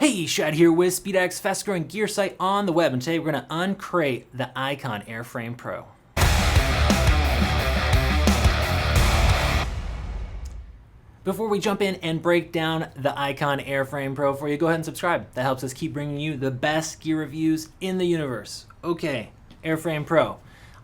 Hey, Shad here with SpeedX, fast growing gear site on the web, and today we're going to uncrate the Icon Airframe Pro. Before we jump in and break down the Icon Airframe Pro for you, go ahead and subscribe. That helps us keep bringing you the best gear reviews in the universe. Okay, Airframe Pro.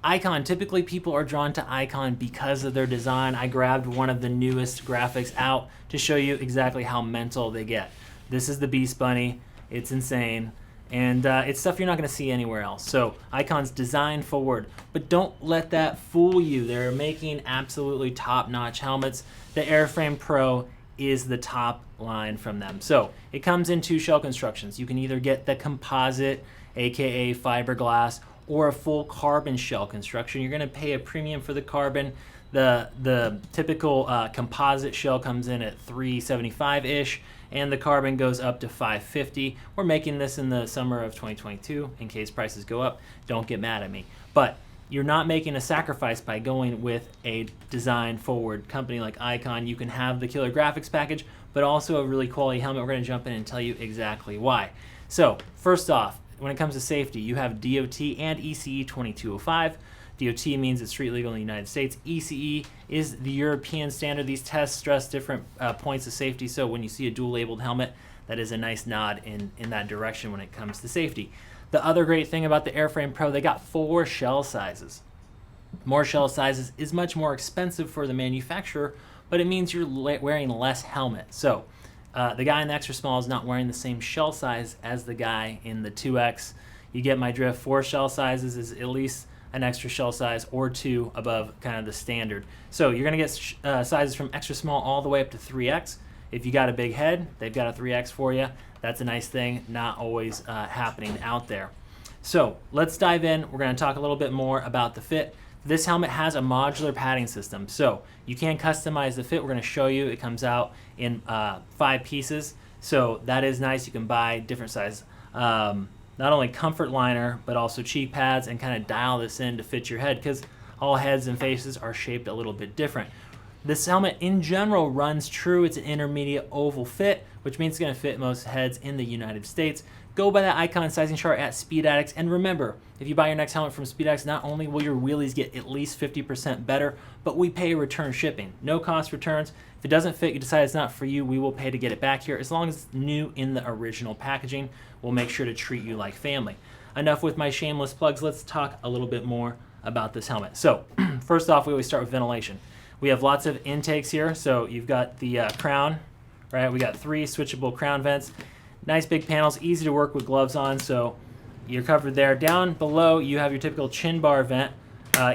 Icon, typically people are drawn to Icon because of their design. I grabbed one of the newest graphics out to show you exactly how mental they get. This is the Beast Bunny. It's insane. And it's stuff you're not going to see anywhere else. So Icon's design forward, but don't let that fool you. They're making absolutely top-notch helmets. The Airframe Pro is the top line from them. So it comes in two shell constructions. You can either get the composite, aka fiberglass, or a full carbon shell construction. You're going to pay a premium for the carbon. The typical composite shell comes in at $375-ish, and the carbon goes up to $550. We're making this in the summer of 2022 in case prices go up. Don't get mad at me. But you're not making a sacrifice by going with a design forward company like Icon. You can have the killer graphics package, but also a really quality helmet. We're going to jump in and tell you exactly why. So first off, when it comes to safety, you have DOT and ECE 2205. DOT means it's street legal in the United States. ECE is the European standard. These tests stress different points of safety, so when you see a dual labeled helmet, that is a nice nod in that direction when it comes to safety. The other great thing about the Airframe Pro, they got 4 shell sizes. More shell sizes is much more expensive for the manufacturer, but it means you're wearing less helmet. So the guy in the extra small is not wearing the same shell size as the guy in the 2X. You get my drift. 4 shell sizes is at least an extra shell size or 2 above kind of the standard. So you're going to get sizes from extra small all the way up to 3X. If you got a big head, they've got a 3X for you. That's a nice thing, not always happening out there. So let's dive in. We're going to talk a little bit more about the fit. This helmet has a modular padding system, so you can customize the fit. We're going to show you. It comes out in 5 pieces, so that is nice. You can buy different size not only comfort liner, but also cheek pads, and kind of dial this in to fit your head, because all heads and faces are shaped a little bit different. This helmet in general runs true. It's an intermediate oval fit, which means it's going to fit most heads in the United States. Go by that Icon sizing chart at Speed Addicts, and remember, if you buy your next helmet from Speed Addicts, not only will your wheelies get at least 50% better, but we pay return shipping. No cost returns. If it doesn't fit, you decide it's not for you, we will pay to get it back here. As long as it's new in the original packaging, we'll make sure to treat you like family. Enough with my shameless plugs. Let's talk a little bit more about this helmet. So first off, we always start with ventilation. We have lots of intakes here. So you've got the crown, right? We got 3 switchable crown vents. Nice big panels, easy to work with gloves on, so you're covered there. Down below, you have your typical chin bar vent,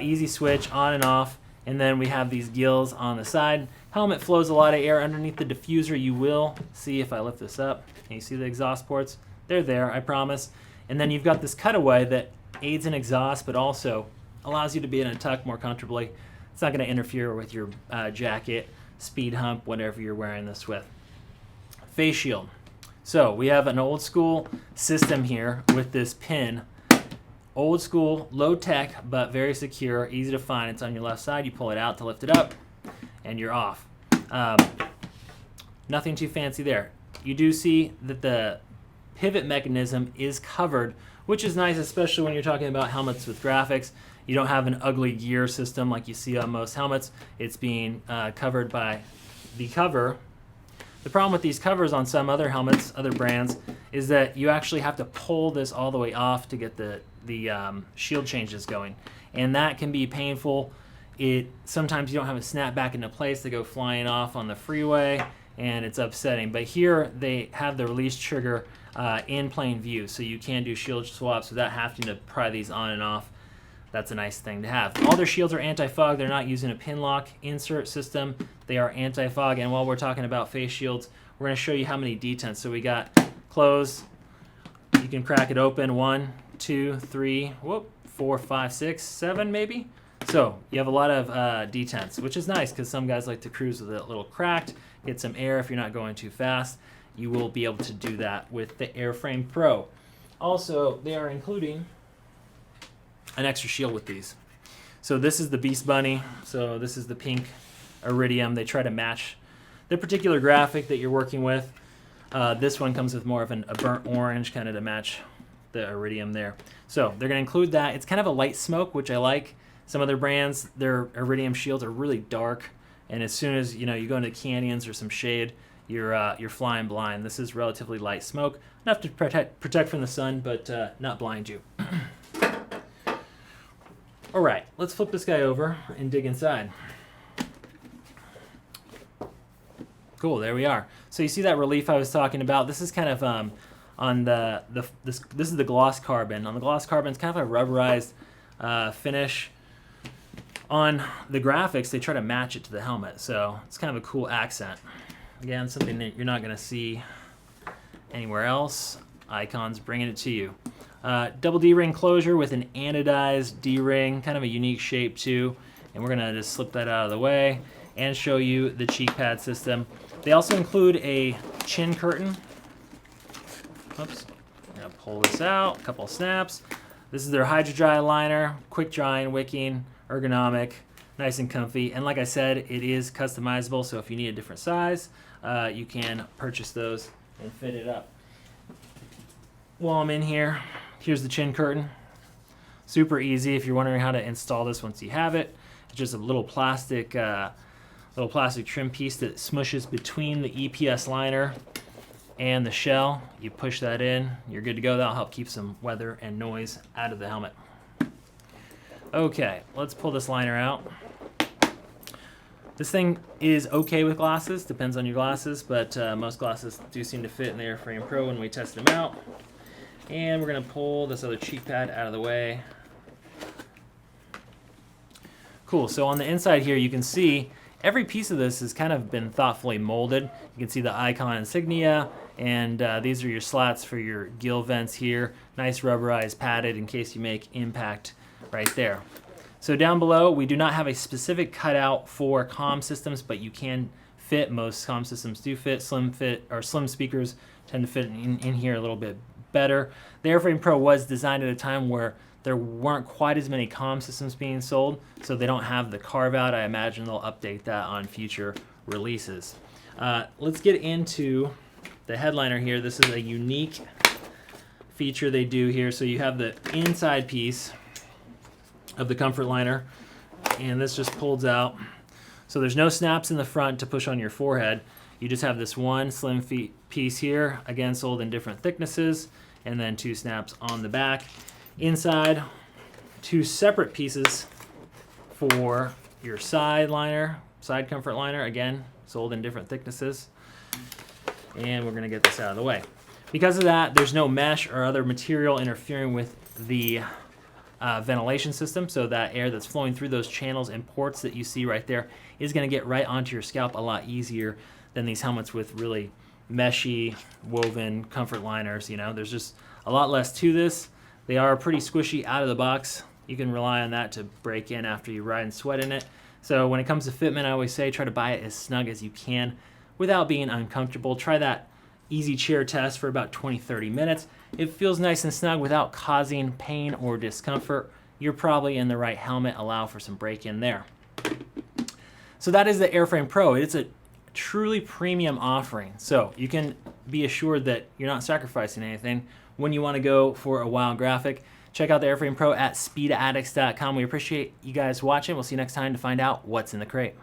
easy switch on and off, and then we have these gills on the side. Helmet flows a lot of air underneath the diffuser. You will see if I lift this up. Can you see the exhaust ports? They're there, I promise. And then you've got this cutaway that aids in exhaust, but also allows you to be in a tuck more comfortably. It's not going to interfere with your jacket, speed hump, whatever you're wearing this with. Face shield. So we have an old school system here with this pin. Old school, low tech, but very secure, easy to find. It's on your left side. You pull it out to lift it up, and you're off. Nothing too fancy there. You do see that the pivot mechanism is covered, which is nice, especially when you're talking about helmets with graphics. You don't have an ugly gear system like you see on most helmets. It's being covered by the cover. The problem with these covers on some other helmets, other brands, is that you actually have to pull this all the way off to get the shield changes going. And that can be painful. Sometimes you don't have a snap back into place to go flying off on the freeway, and it's upsetting. But here they have the release trigger in plain view, so you can do shield swaps without having to pry these on and off. That's a nice thing to have. All their shields are anti-fog. They're not using a pin lock insert system. They are anti-fog. And while we're talking about face shields, we're going to show you how many detents. So we got close. You can crack it open. 1, 2, 3, 4, 5, 6, 7 maybe. So you have a lot of detents, which is nice because some guys like to cruise with it a little cracked, get some air if you're not going too fast. You will be able to do that with the Airframe Pro. Also, they are including an extra shield with these. So this is the Beast Bunny. So this is the pink iridium. They try to match the particular graphic that you're working with. This one comes with more of a burnt orange kind of to match the iridium there. So they're going to include that. It's kind of a light smoke, which I like. Some other brands, their iridium shields are really dark, and as soon as you go into canyons or some shade, you're flying blind. This is relatively light smoke, enough to protect from the sun, but not blind you. All right, let's flip this guy over and dig inside. Cool, there we are. So you see that relief I was talking about? This is kind of on this is the gloss carbon. On the gloss carbon, it's kind of a rubberized finish. On the graphics, they try to match it to the helmet, so it's kind of a cool accent. Again, something that you're not going to see anywhere else. Icon's bringing it to you. Double D-ring closure with an anodized D-ring, kind of a unique shape too. And we're going to just slip that out of the way and show you the cheek pad system. They also include a chin curtain. Oops. I'm going to pull this out, a couple of snaps. This is their Hydradry liner, quick drying, wicking, ergonomic, nice and comfy. And like I said, it is customizable, so if you need a different size, you can purchase those and fit it up. While I'm in here, here's the chin curtain. Super easy if you're wondering how to install this once you have it. It's just a little plastic trim piece that smushes between the EPS liner and the shell. You push that in, you're good to go. That'll help keep some weather and noise out of the helmet. Okay, let's pull this liner out. This thing is okay with glasses, depends on your glasses, but most glasses do seem to fit in the Airframe Pro when we test them out. And we're going to pull this other cheek pad out of the way. Cool, so on the inside here you can see every piece of this has kind of been thoughtfully molded. You can see the icon insignia, and these are your slats for your gill vents here. Nice rubberized padded in case you make impact right there. So down below, we do not have a specific cutout for comm systems, but you can fit. Most comm systems do fit. Slim speakers tend to fit in here a little bit better. The Airframe Pro was designed at a time where there weren't quite as many comm systems being sold, so they don't have the carve out. I imagine they'll update that on future releases. Let's get into the headliner here. This is a unique feature they do here. So you have the inside piece of the comfort liner, and this just pulls out. So there's no snaps in the front to push on your forehead. You just have this one slim piece here, again sold in different thicknesses, and then two snaps on the back. Inside, two separate pieces for your side comfort liner, again sold in different thicknesses. And we're going to get this out of the way. Because of that, there's no mesh or other material interfering with the ventilation system, so that air that's flowing through those channels and ports that you see right there is going to get right onto your scalp a lot easier than these helmets with really meshy woven comfort liners. There's just a lot less to this. They are pretty squishy out of the box. You can rely on that to break in after you ride and sweat in it. So when it comes to fitment, I always say try to buy it as snug as you can without being uncomfortable. Try that easy chair test for about 20-30 minutes. It feels nice and snug without causing pain or discomfort. You're probably in the right helmet. Allow for some break-in there. So that is the Airframe Pro. It's a truly premium offering. So you can be assured that you're not sacrificing anything when you want to go for a wild graphic. Check out the Airframe Pro at speedaddicts.com. We appreciate you guys watching. We'll see you next time to find out what's in the crate.